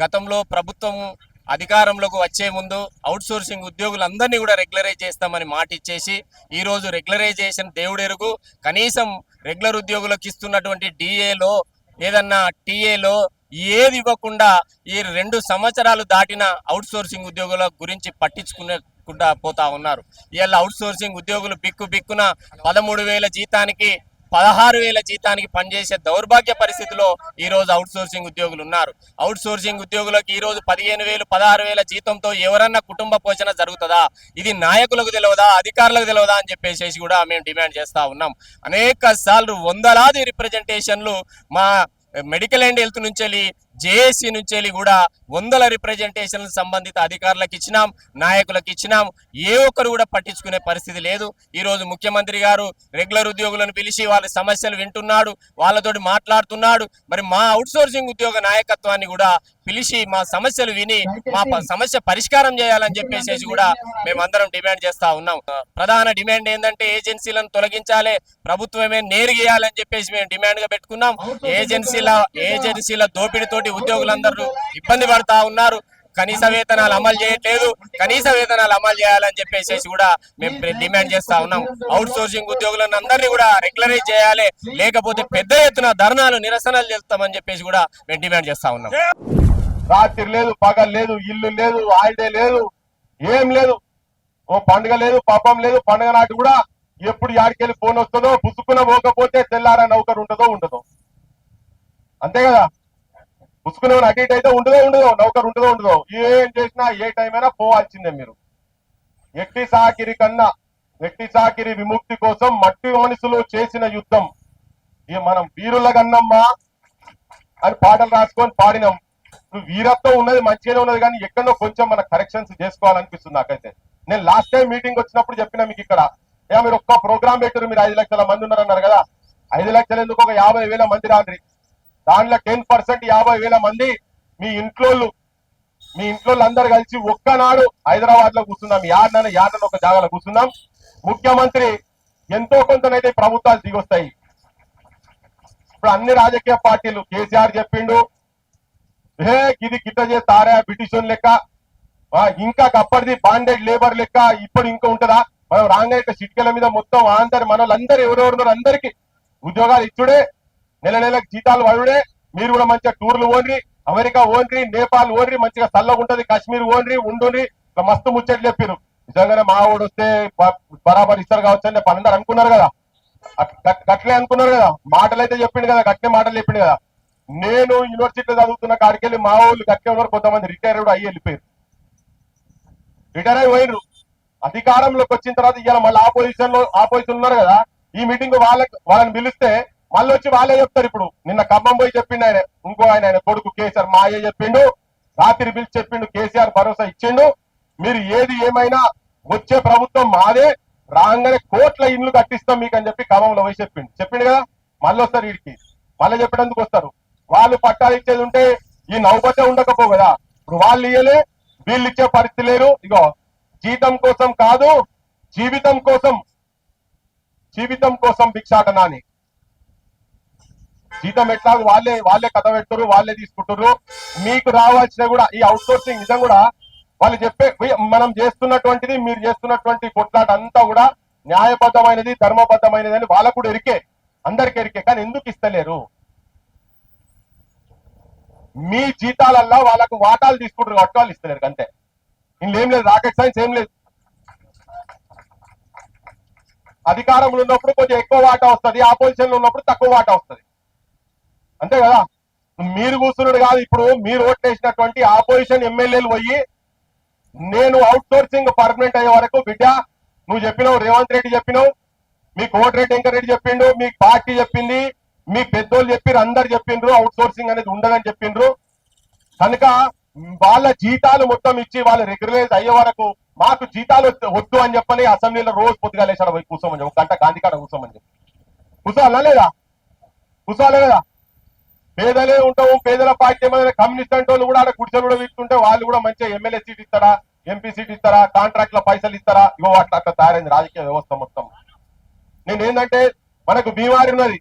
గతంలో ప్రభుత్వం అధికారంలోకి వచ్చే ముందు అవుట్ సోర్సింగ్ ఉద్యోగులందరినీ కూడా రెగ్యులరైజ్ చేస్తామని మాట ఇచ్చేసి ఈరోజు రెగ్యులరైజేషన్ దేవుడెరుగు, కనీసం రెగ్యులర్ ఉద్యోగులకు ఇస్తున్నటువంటి డిఏలో ఏదన్నా టీఏలో ఏది ఇవ్వకుండా ఈ 2 సంవత్సరాలు దాటిన అవుట్ సోర్సింగ్ ఉద్యోగుల గురించి పట్టించుకునేకుండా పోతా ఉన్నారు. ఇవాళ అవుట్ సోర్సింగ్ ఉద్యోగులు బిక్కున 13,000 జీతానికి 16,000 జీతానికి పనిచేసే దౌర్భాగ్య పరిస్థితిలో ఈ రోజు అవుట్ సోర్సింగ్ ఉద్యోగులు ఉన్నారు. అవుట్ సోర్సింగ్ ఉద్యోగులకు ఈ రోజు 15,000 16,000 జీతంతో ఎవరన్నా కుటుంబ పోషణ జరుగుతుందా? ఇది నాయకులకు తెలియదా, అధికారులకు తెలియదా అని చెప్పేసి కూడా మేము డిమాండ్ చేస్తా ఉన్నాం. అనేక సార్లు వందలాది రిప్రజెంటేషన్లు మా మెడికల్ అండ్ హెల్త్ నుంచి వెళ్ళి జేఏసీ నుంచి వెళ్ళి కూడా వందల రిప్రజెంటేషన్లు సంబంధిత అధికారులకు ఇచ్చినాం, నాయకులకు ఇచ్చినాం. ఏ ఒక్కరు కూడా పట్టించుకునే పరిస్థితి లేదు. ఈరోజు ముఖ్యమంత్రి గారు రెగ్యులర్ ఉద్యోగులను పిలిచి వాళ్ళ సమస్యలు వింటున్నాడు, వాళ్ళతోటి మాట్లాడుతున్నాడు. మరి మా అవుట్ సోర్సింగ్ ఉద్యోగ నాయకత్వాన్ని కూడా పిలిచి మా సమస్యలు విని మా సమస్య పరిష్కారం చేయాలని చెప్పేసి కూడా మేమందరం డిమాండ్ చేస్తా ఉన్నాం. ప్రధాన డిమాండ్ ఏంటంటే ఏజెన్సీలను తొలగించాలి, ప్రభుత్వమే నేరుగేయాలని చెప్పేసి మేము డిమాండ్ గా పెట్టుకున్నాం. ఏజెన్సీల దోపిడీతోటి ఉద్యోగులందరూ ఇబ్బంది పడతా ఉన్నారు. కనీస వేతనాలు అమలు చేయట్లేదు. కనీస వేతనాలు అమలు చేయాలని చెప్పేసి కూడా మేము డిమాండ్ చేస్తా ఉన్నాం. అవుట్ సోర్సింగ్ ఉద్యోగులను అందరినీ కూడా రెగ్యులరైజ్ చేయాలి, లేకపోతే పెద్ద ఎత్తున ధర్నాలు నిరసనలు చేస్తామని చెప్పేసి కూడా మేము డిమాండ్ చేస్తా ఉన్నాం. రాత్రి లేదు, పగలు లేదు, ఇల్లు లేదు, హాలిడే లేదు, ఏం లేదు. ఓ పండుగ లేదు, పబ్బం లేదు. పండుగ నాటి కూడా ఎప్పుడు యాడికెళ్ళి ఫోన్ వస్తుందో, పుసుకున పోకపోతే తెల్లారా నౌకరు ఉండదో అంతే కదా. పుసుకునే అటు ఇటు అయితే ఉండదో నౌకరు ఉండదో. ఏం చేసినా ఏ టైం అయినా పోవాల్సిందే. మీరు ఎట్టి సాకిరి విముక్తి కోసం మట్టి మనుషులు చేసిన యుద్ధం. మనం వీరుల గన్నమ్మా అని పాటలు రాసుకొని పాడినాం. వీరత్వం ఉన్నది, మంచిగానే ఉన్నది, కానీ ఎక్కడో కొంచెం మన కరెక్షన్స్ చేసుకోవాలనిపిస్తుంది నాకైతే. నేను లాస్ట్ టైం మీటింగ్ వచ్చినప్పుడు చెప్పినా మీకు ఇక్కడ, మీరు ఒక్క ప్రోగ్రామ్ పెట్టారు, మీరు 5 లక్షల మంది ఉన్నారన్నారు కదా. 5 లక్షలు ఎందుకు, ఒక 50,000 మంది రాండ్రి. దాంట్లో 10% 50,000 మంది మీ ఇంట్లో అందరు కలిసి ఒక్కనాడు హైదరాబాద్ లో కూర్చుందాం. యాడన ఒక జాగాలో కూర్చుందాం. ముఖ్యమంత్రి ఎంతో కొంతనైతే ప్రభుత్వాలు దిగొస్తాయి. ఇప్పుడు అన్ని రాజకీయ పార్టీలు, కేసీఆర్ చెప్పిండు, ఇది గిట్ట చేస్తారా బ్రిటిష్ లెక్క, ఇంకా అప్పటిది బాండెడ్ లేబర్ లెక్క ఇప్పుడు ఇంకా ఉంటుందా? మనం రాంగ సిట్కెల మీద మొత్తం మనోళ్ళందరూ ఎవరెవరున్నారు అందరికి ఉద్యోగాలు ఇచ్చుడే, నెలకు జీతాలు పడుడే. మీరు కూడా మంచిగా టూర్లు ఓన్రి, అమెరికా ఓన్రి, నేపాల్ ఓన్రి, మంచిగా చల్లగుంటది, కాశ్మీర్ ఓన్రి, ఉండుని మస్తు ముచ్చట్లు చెప్పారు. నిజంగానే మా ఊడు వస్తే బరాబర్ ఇస్తారు కావచ్చు అని అందరు అనుకున్నారు కదా. గట్లే అనుకున్నారు కదా. మాటలు అయితే చెప్పిండు కదా, గట్లే మాటలు చెప్పిండు కదా. నేను యూనివర్సిటీలో చదువుతున్న కాడికెళ్ళి మా ఊళ్ళు గట్లే ఉన్నారు. కొంతమంది రిటైర్ కూడా అయ్యి వెళ్ళిపోయారు, రిటైర్ అయి పోయినరు. అధికారంలోకి వచ్చిన తర్వాత ఇవాళ మళ్ళీ ఆపోజిషన్ ఉన్నారు కదా. ఈ మీటింగ్ వాళ్ళని పిలిస్తే మళ్ళీ వచ్చి వాళ్ళే చెప్తారు. ఇప్పుడు నిన్న ఖమ్మం పోయి చెప్పిండు ఆయన, ఇంకో ఆయన కొడుకు కేసీఆర్ మా అయ్య చెప్పిండు, రాత్రి పిలిచి చెప్పిండు, కేసీఆర్ భరోసా ఇచ్చిండు, మీరు ఏది ఏమైనా వచ్చే ప్రభుత్వం మాదే, రాగానే కోట్ల ఇండ్లు కట్టిస్తాం మీకు అని చెప్పి ఖమ్మంలో పోయి చెప్పిండు కదా. మళ్ళీ వస్తారు వీడికి, మళ్ళీ చెప్పడానికి వస్తారు. వాళ్ళు పట్టాలు ఇచ్చేది ఉంటే ఈ నౌబతే ఉండకపో కదా. ఇప్పుడు వాళ్ళు ఇయ్యలే, వీళ్ళు ఇచ్చే పరిస్థితి లేరు. ఇగో జీతం కోసం కాదు, జీవితం కోసం భిక్షాటనాని. జీతం ఎట్లా వాళ్ళే కథ పెడుతున్నారు, వాళ్ళే తీసుకుంటారు. మీకు రావాల్సిన కూడా ఈ అవుట్ సోర్సింగ్ నిజం కూడా వాళ్ళు చెప్పే, మనం చేస్తున్నటువంటిది, మీరు చేస్తున్నటువంటి కొట్లాట అంతా కూడా న్యాయబద్ధమైనది, ధర్మబద్ధమైనది అని వాళ్ళకు కూడా ఎరికే, అందరికి ఎరికే. కానీ ఎందుకు ఇస్తలేరు? మీ జీతాలల్లో వాళ్ళకు వాటాలు తీసుకుంటారు కాబట్టి వాళ్ళు ఇస్తలేరు అంతే. ఇంకేం లేదు, రాకెట్ సైన్స్ ఏం లేదు. అధికారంలో ఉన్నప్పుడు కొంచెం ఎక్కువ వాటా వస్తుంది, ఆపోజిషన్ లో ఉన్నప్పుడు తక్కువ వాటా వస్తుంది, అంతే కదా. మీరు కూర్చున్నాడు కాదు. ఇప్పుడు మీరు ఓట్లేసినటువంటి ఆపోజిషన్ ఎమ్మెల్యేలు పోయి, నేను అవుట్ సోర్సింగ్ పర్మనెంట్ అయ్యే వరకు బిడ్డ నువ్వు చెప్పినావు, రేవంత్ రెడ్డి చెప్పినావు, మీ కోమటిరెడ్డి వెంకరెడ్డి చెప్పిండు, మీ పార్టీ చెప్పింది, మీ పెద్దోళ్ళు చెప్పిరు, అందరు చెప్పిండ్రు అవుట్ సోర్సింగ్ అనేది ఉండదని చెప్పిండ్రు. కనుక వాళ్ళ జీతాలు మొత్తం ఇచ్చి వాళ్ళు రెగ్యులరైజ్ అయ్యే వరకు మాకు జీతాలు వద్దు అని చెప్పని అసెంబ్లీలో రోజు పొద్దుగా లేచాడు పోయి కూర్చోమని, 1 గంట గాంధీ కాడ కూర్చోమని చెప్పి. కూర్చోవాలా లేదా? కూర్చోవాలా లేదా? పేదలే ఉంటాము, పేదల పార్టీ కమ్యూనిస్ట్ అంటే వాళ్ళు కూడా ఆడ గుడిసెలు కూడా వీక్తుంటే వాళ్ళు కూడా మంచిగా ఎమ్మెల్యే సీట్ ఇస్తారా, ఎంపీ సీట్ ఇస్తారా, కాంట్రాక్ట్ లో పైసలు ఇస్తారా? ఇగో అట్లా తయారైంది రాజకీయ వ్యవస్థ మొత్తం. నేను ఏంటంటే మనకు బీమారి ఉన్నది,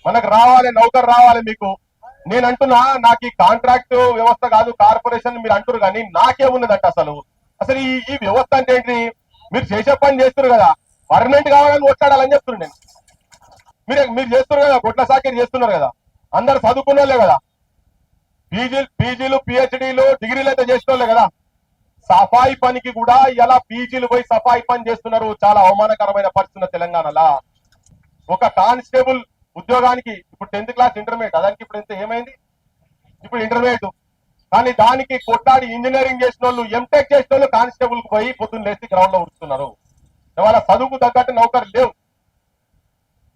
మనకు రావాలి, నౌకరు రావాలి. మీకు నేను అంటున్నా నాకు ఈ కాంట్రాక్ట్ వ్యవస్థ కాదు కార్పొరేషన్ మీరు అంటారు కానీ నాకేమున్నదంట అసలు అసలు ఈ వ్యవస్థ అంటే ఏంటి? మీరు చేసే పని చేస్తారు కదా, పర్మనెంట్ కావాలని కొట్లాడాలని చెప్తున్నారు. నేను మీరు చేస్తున్నారు కదా, గొడ్ల సాకిరి చేస్తున్నారు కదా, అందరు చదువుకున్న వాళ్ళే కదా, పీజీలు పిహెచ్డీలు డిగ్రీలు అయితే చేసిన వాళ్ళే కదా. సఫాయి పనికి కూడా ఇలా పీజీలు పోయి సఫాయి పని చేస్తున్నారు. చాలా అవమానకరమైన పరిస్థితి తెలంగాణలో. ఒక కానిస్టేబుల్ ఉద్యోగానికి ఇప్పుడు 10th క్లాస్ ఇంటర్మీడియట్, దానికి ఇప్పుడు ఎంత ఏమైంది? ఇప్పుడు ఇంటర్మీడియట్. కానీ దానికి కొట్లాడి ఇంజనీరింగ్ చేసిన వాళ్ళు, ఎంటెక్ చేసిన వాళ్ళు కానిస్టేబుల్ కు పోయి పొద్దున్న లేచి గ్రౌండ్ లో ఉడుతున్నారు. ఇవాళ చదువుకు తగ్గట్టు నౌకర్లు లేవు.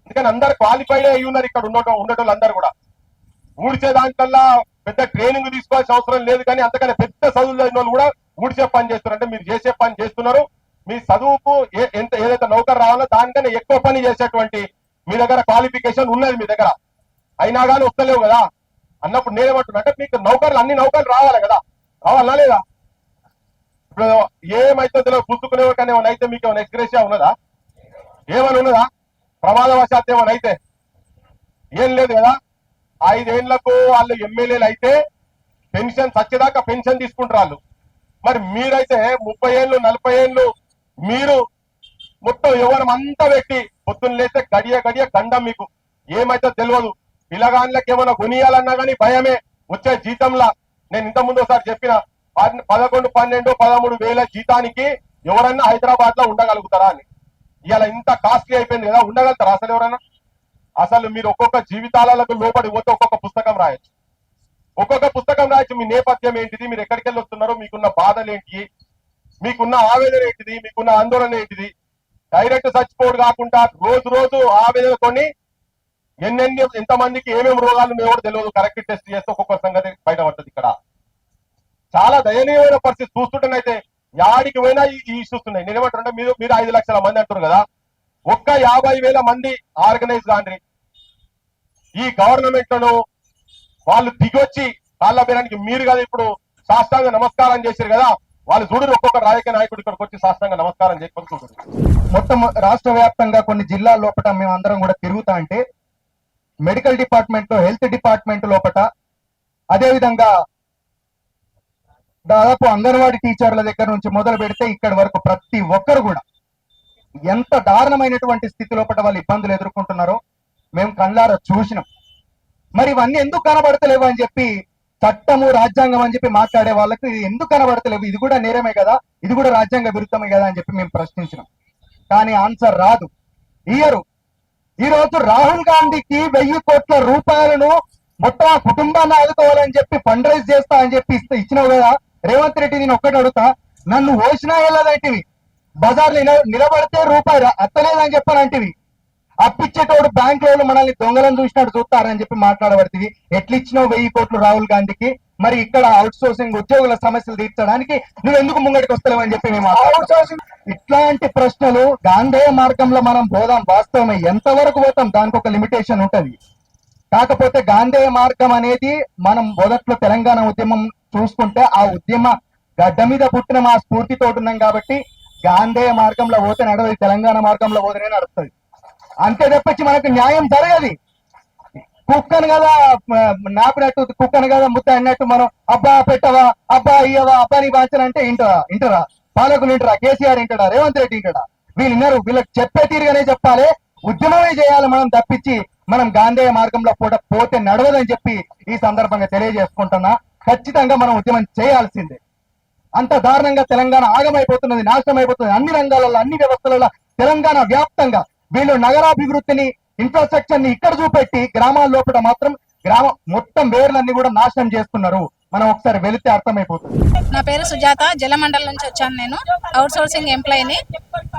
అందుకని అందరు క్వాలిఫైడ్ అయ్యి ఉన్నారు ఇక్కడ ఉండటం అందరు కూడా. ఊడ్చే దాంట్లో పెద్ద ట్రైనింగ్ తీసుకోవాల్సిన అవసరం లేదు, కానీ అంతకన్నా పెద్ద చదువులు చదివిన వాళ్ళు కూడా ఊడ్చే పని చేస్తున్నారు. అంటే మీరు చేసే పని చేస్తున్నారు. మీ చదువుకు ఎంత ఏదైతే నౌకర్ రావాలో దానికన్నా ఎక్కువ పని చేసేటువంటి మీ దగ్గర క్వాలిఫికేషన్ ఉన్నది మీ దగ్గర, అయినా కానీ వస్తలేవు కదా అన్నప్పుడు నేనేమంటున్నా అంటే మీకు అన్ని నౌకర్లు రావాలి కదా, రావాలా లేదా? ఇప్పుడు ఏమైతే తెలియదు పుచ్చుకునే కానీ ఏమైనా అయితే మీకు ఏమైనా ఎక్స్గ్రేషియా ఉన్నదా? ఏమైనా ఉన్నదా? ప్రమాదవశాత్తు ఏమైనా అయితే ఏం లేదు కదా. 5 ఏళ్లకు వాళ్ళు ఎమ్మెల్యేలు అయితే పెన్షన్ సచ్చేదాకా పెన్షన్ తీసుకుంటారు వాళ్ళు. మరి మీరైతే 30 ఏళ్ళు 40 ఏళ్ళు మీరు మొత్తం యవ్వనం అంతా పెట్టి పొద్దున్న లేస్తే గడియ గండం మీకు ఏమైతే తెలియదు. పిల్లగాళ్ళకి ఏమైనా కొనియాలన్నా కానీ భయమే. వచ్చే జీతంలా నేను ఇంత ముందు ఒకసారి చెప్పిన 11, 12, 13 వేల జీతానికి ఎవరన్నా హైదరాబాద్ లో ఉండగలుగుతారా అని. ఇలా ఇంత కాస్ట్లీ అయిపోయింది కదా, ఉండగలుగుతారా అసలు ఎవరన్నా? అసలు మీరు ఒక్కొక్క జీవితాలకు లోబడి పోతే ఒక్కొక్క పుస్తకం రాయొచ్చు. మీ నేపథ్యం ఏంటిది, మీరు ఎక్కడికి వెళ్ళి వస్తున్నారో, మీకున్న బాధలు ఏంటి, మీకున్న ఆవేదన ఏంటిది, మీకున్న ఆందోళన ఏంటిది. డైరెక్ట్ చచ్చిపోవడం కాకుండా రోజు ఆవేదనతోని ఎంతమందికి ఏమేమి రోగాలు ఉన్నాయో కూడా తెలియదు. కరెక్ట్ టెస్ట్ చేస్తే ఒక్కొక్క సంగతి బయటపడుతుంది. ఇక్కడ చాలా దయనీయమైన పరిస్థితి చూస్తుంటేనైతే యాడికి పోయినా ఈ ఇష్యూస్ ఉన్నాయి. నేనేమంటారంటే మీరు 5 లక్షల మంది అంటారు కదా, ఒక్క 50,000 మంది ఆర్గనైజ్ కాండ్రి ఈ గవర్నమెంట్ ను వాళ్ళు దిగొచ్చి కాళ్ళ బేరానికి. మీరు కదా ఇప్పుడు సాష్టాంగ నమస్కారం చేశారు కదా, వాళ్ళు చూడరు ఒక్కొక్క రాజకీయ నాయకుడు ఇక్కడికి వచ్చి సాష్టాంగ నమస్కారం చేసుకొని చూడరు. మొత్తం రాష్ట్ర వ్యాప్తంగా కొన్ని జిల్లాల లోపల మేము అందరం కూడా తిరుగుతా అంటే మెడికల్ డిపార్ట్మెంట్ లో, హెల్త్ డిపార్ట్మెంట్ లోపల, అదేవిధంగా దాదాపు అంగన్వాడీ టీచర్ల దగ్గర నుంచి మొదలు పెడితే ఇక్కడి వరకు ప్రతి ఒక్కరు కూడా ఎంత దారుణమైనటువంటి స్థితి లోపల వాళ్ళు ఇబ్బందులు ఎదుర్కొంటున్నారో మేము కళ్ళారా చూసినాం. మరి ఇవన్నీ ఎందుకు కనబడతలేవు అని చెప్పి, చట్టము రాజ్యాంగం అని చెప్పి మాట్లాడే వాళ్ళకి ఎందుకు కనబడతలేవు, ఇది కూడా నేరమే కదా, ఇది కూడా రాజ్యాంగ విరుద్ధమే కదా అని చెప్పి మేము ప్రశ్నించినాం. కానీ ఆన్సర్ రాదు. ఈ రోజు రాహుల్ గాంధీకి 1000 కోట్ల రూపాయలను మొత్తం ఆ కుటుంబాన్ని ఆదుకోవాలని చెప్పి ఫండ్ రైజ్ చేస్తా అని చెప్పి ఇచ్చినావు కదా రేవంత్ రెడ్డి. నేను ఒక్కటి అడుగుతా, నన్ను ఓసినా వెళ్ళదంటివి, బజార్లో నిలబడితే రూపాయి అత్తలేదని చెప్పానంటివి, అప్పిచ్చేటోడు బ్యాంక్ లో మనల్ని దొంగలను చూసినట్టు చూస్తారని చెప్పి మాట్లాడబడుతుంది. ఎట్లిచ్చినావు 1000 కోట్లు రాహుల్ గాంధీకి? మరి ఇక్కడ అవుట్ సోర్సింగ్ ఉద్యోగుల సమస్యలు తీర్చడానికి నువ్వు ఎందుకు ముంగడికి వస్తలేవు అని చెప్పి మేము ఇట్లాంటి ప్రశ్నలు గాంధేయ మార్గంలో మనం పోదాం. వాస్తవమే, ఎంతవరకు పోతాం దానికి ఒక లిమిటేషన్ ఉంటది. కాకపోతే గాంధేయ మార్గం అనేది మనం మొదట్లో తెలంగాణ ఉద్యమం చూసుకుంటే ఆ ఉద్యమ గడ్డ మీద పుట్టిన మా స్ఫూర్తితో ఉన్నాం కాబట్టి గాంధేయ మార్గంలో పోతే నడవది, తెలంగాణ మార్గంలో పోతేనే నడుస్తుంది. అంతే తప్పించి మనకు న్యాయం జరగది. కుక్కను కదా నాపినట్టు, కుక్కను కదా ముద్ద అన్నట్టు మనం అబ్బా పెట్టవా, అబ్బా ఇయ్యవా, అబ్బాని బాంచనంటే ఇంటరా పాలకులు ఇంటరా, కేసీఆర్ ఇంటడా, రేవంత్ రెడ్డి ఇంటడా? వీళ్ళు విన్నారు. వీళ్ళకి చెప్పే తీరుగానే చెప్పాలి, ఉద్యమమే చేయాలి మనం తప్పించి మనం గాంధేయ మార్గంలో పోతే నడవదని చెప్పి ఈ సందర్భంగా తెలియజేసుకుంటున్నా. ఖచ్చితంగా మనం ఉద్యమం చేయాల్సిందే. అంత దారుణంగా తెలంగాణ ఆగమైపోతున్నది, నాశనం అయిపోతున్నది. అన్ని రంగాలలో, అన్ని వ్యవస్థలలో తెలంగాణ వ్యాప్తంగా వీళ్ళు నగరాభివృద్ధిని, ఇన్ఫ్రాస్ట్రక్చర్ ని ఇక్కడ చూపెట్టి గ్రామాల లోపల మాత్రం మొత్తం వేర్లన్నీ కూడా నాశనం చేస్తున్నారు. మనం ఒకసారి వెళితే అర్థమైపోతుంది. నా పేరు సుజాత, జలమండలం నుంచి వచ్చాను. నేను అవుట్ సోర్సింగ్ ఎంప్లాయీని.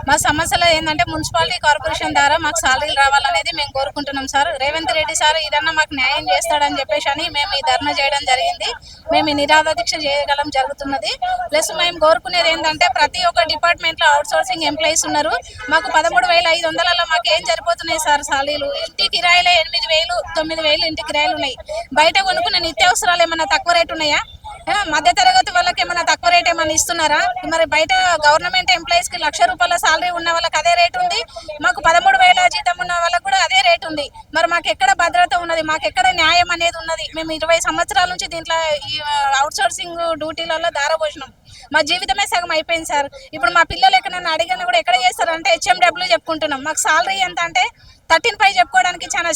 మా సమస్యలు ఏంటంటే మున్సిపాలిటీ కార్పొరేషన్ ద్వారా మాకు సాలరీలు రావాలనేది మేము కోరుకుంటున్నాం సార్. రేవంత్ రెడ్డి సార్ ఇదన్నా మాకు న్యాయం చేస్తాడని చెప్పేసి అని మేము ఈ ధర్నా చేయడం జరిగింది. మేము ఈ నిరాహార దీక్ష చేయగలం జరుగుతున్నది. ప్లస్ మేము కోరుకునేది ఏంటంటే ప్రతి ఒక్క డిపార్ట్మెంట్ లో అవుట్ సోర్సింగ్ ఎంప్లాయీస్ ఉన్నారు. మాకు 13,500 మాకు ఏం సరిపోతున్నాయి సార్ సాలరీలు? ఇంటి కిరాయిలే 8,000, 9,000 ఇంటి కిరాయిలు ఉన్నాయి. బయట కొనుక్కునే నిత్యావసరాలు ఏమన్నా తక్కువ రేటు ఉన్నాయా? మధ్య తరగతి వాళ్ళకి ఏమైనా తక్కువ రేట్ ఏమైనా ఇస్తున్నారా? మరి బయట గవర్నమెంట్ ఎంప్లాయీస్ కి ₹1,00,000 సాలరీ ఉన్న వాళ్ళకి అదే రేట్ ఉంది, మాకు 13,000 జీతం ఉన్న వాళ్ళకి కూడా అదే రేట్ ఉంది. మరి మాకు ఎక్కడ భద్రత ఉన్నది? మాకు ఎక్కడ న్యాయం అనేది ఉన్నది? మేము 20 సంవత్సరాల నుంచి దీంట్లో ఈ అవుట్ సోర్సింగ్ డ్యూటీలలో దారపోసినాం. మా జీవితమే సగం అయిపోయింది సార్. ఇప్పుడు మా పిల్లలు ఎక్కడైనా అడిగినా కూడా ఎక్కడ చేస్తారంటే HMW చెప్పుకుంటున్నాం. మాకు సాలరీ ఎంత అంటే 13,500 చెప్పుకోవడానికి చాలా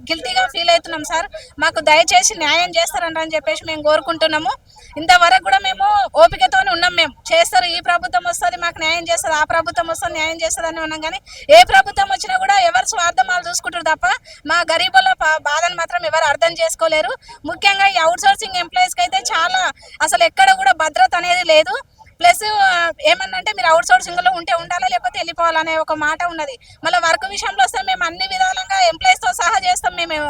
గిల్టీగా ఫీల్ అవుతున్నాం సార్. మాకు దయచేసి న్యాయం చేస్తారని చెప్పేసి మేము కోరుకుంటున్నాము. ఇంతవరకు కూడా మేము ఓపికతోనే ఉన్నాం. మేము చేస్తారు, ఈ ప్రభుత్వం వస్తుంది మాకు న్యాయం చేస్తుంది, ఆ ప్రభుత్వం వస్తుంది న్యాయం చేస్తుంది అని ఉన్నాం. కానీ ఏ ప్రభుత్వం వచ్చినా కూడా ఎవరు స్వార్థం వాళ్ళు చూసుకుంటారు తప్ప మా గరీబుల బాధను మాత్రం ఎవరు అర్థం చేసుకోలేరు. ముఖ్యంగా ఈ అవుట్ సోర్సింగ్ ఎంప్లాయీస్కి అయితే చాలా అసలు ఎక్కడ కూడా భద్రత అనేది లేదు. ప్లస్ ఏమన్నంటే మీరు అవుట్ సోర్సింగ్ లో ఉంటే ఉండాలా లేకపోతే వెళ్ళిపోవాలనే ఒక మాట ఉన్నది. మళ్ళీ వర్క్ విషయంలో వస్తే మేము అన్ని విధాలుగా ఎంప్లాయీస్ తో సహా చేస్తాం. మేము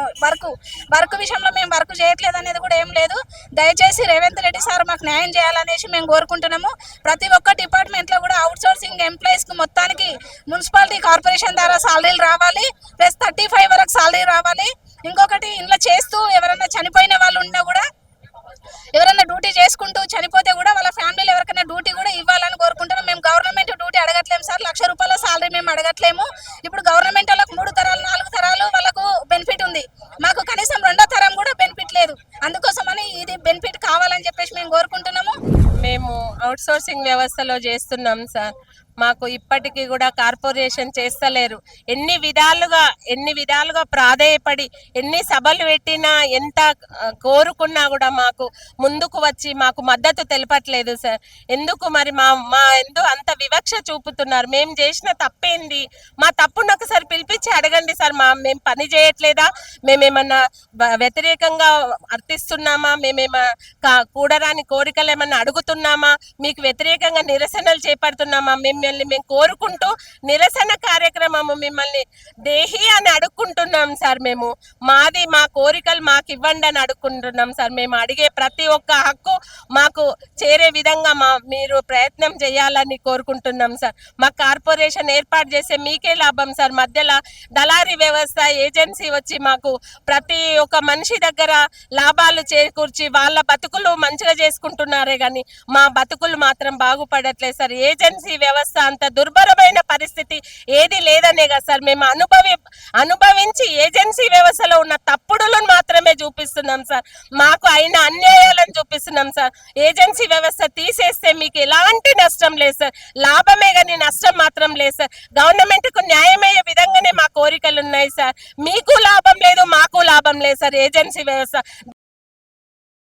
వర్క్ విషయంలో మేము వర్క్ చేయట్లేదు అనేది కూడా ఏం లేదు. దయచేసి రేవంత్ రెడ్డి సార్ మాకు న్యాయం చేయాలనేసి మేము కోరుకుంటున్నాము. ప్రతి ఒక్క డిపార్ట్మెంట్ లో కూడా అవుట్ సోర్సింగ్ ఎంప్లాయీస్ కి మొత్తానికి మున్సిపాలిటీ కార్పొరేషన్ ద్వారా సాలరీలు రావాలి, ప్లస్ 35 వరకు సాలరీ రావాలి. ఇంకొకటి ఇంట్లో చేస్తూ ఎవరైనా చనిపోయిన వాళ్ళు ఉన్నా కూడా, ఎవరైనా డ్యూటీ చేసుకుంటూ చనిపోతే కూడా వాళ్ళ ఫ్యామిలీలో ఎవరికైనా డ్యూటీ కూడా ఇవ్వాలని కోరుకుంటున్నాం. మేము గవర్నమెంట్ డ్యూటీ అడగట్లేము సార్, ₹1,00,000 సాలరీ మేము అడగట్లేము. ఇప్పుడు గవర్నమెంట్ వాళ్ళకు 3 తరాలు 4 తరాలు వాళ్ళకు బెనిఫిట్ ఉంది, మాకు కనీసం 2వ తరం కూడా బెనిఫిట్ లేదు. అందుకోసమని ఇది బెనిఫిట్ కావాలని చెప్పేసి మేము కోరుకుంటున్నాము. మేము అవుట్ సోర్సింగ్ వ్యవస్థలో చేస్తున్నాం సార్. మాకు ఇప్పటికీ కూడా కార్పొరేషన్ చేస్తలేరు. ఎన్ని విధాలుగా ప్రాధేయపడి ఎన్ని సభలు పెట్టినా ఎంత కోరుకున్నా కూడా మాకు ముందుకు వచ్చి మాకు మద్దతు తెలపట్లేదు సార్. ఎందుకు మరి మా ఎందుకు అంత వివక్ష చూపుతున్నారు? మేము చేసిన తప్పేంది? మా తప్పును ఒకసారి పిలిపించి అడగండి సార్. మేము పని చేయట్లేదా? మేమేమన్నా వ్యతిరేకంగా అర్థిస్తున్నామా? మేమేమన్నా కూడరాని కోరికలు ఏమన్నా అడుగుతున్నామా? మీకు వ్యతిరేకంగా నిరసనలు చేపడుతున్నామా? మేము కోరుకుంటూ నిరసన కార్యక్రమము మిమ్మల్ని దేహి అని అడుక్కుంటున్నాం సార్. మా కోరికలు మాకు ఇవ్వండి అని అడుక్కుంటున్నాం సార్. మేము అడిగే ప్రతి ఒక్క హక్కు మాకు చేరే విధంగా మీరు ప్రయత్నం చేయాలని కోరుకుంటున్నాం సార్. మా కార్పొరేషన్ ఏర్పాటు చేసే మీకే లాభం సార్. మధ్యలో దళారీ వ్యవస్థ ఏజెన్సీ వచ్చి మాకు ప్రతి ఒక్క మనిషి దగ్గర లాభాలు చేకూర్చి వాళ్ళ బతుకులు మంచిగా చేసుకుంటున్నారే కానీ మా బతుకులు మాత్రం బాగుపడట్లేదు సార్. ఏజెన్సీ వ్యవస్థ అంత దుర్భరమైన పరిస్థితి ఏది లేదనే కదా సార్. మేము అనుభవించి ఏజెన్సీ వ్యవస్థలో ఉన్న తప్పుడులను మాత్రమే చూపిస్తున్నాం సార్. మాకు అయిన అన్యాయాలను చూపిస్తున్నాం సార్. ఏజెన్సీ వ్యవస్థ తీసేస్తే మీకు ఎలాంటి నష్టం లేదు సార్, లాభమే కానీ నష్టం మాత్రం లేదు సార్. గవర్నమెంట్ కు న్యాయమయ్యే విధంగానే మా కోరికలు ఉన్నాయి సార్. మీకు లాభం లేదు, మాకు లాభం లేదు సార్ ఏజెన్సీ వ్యవస్థ.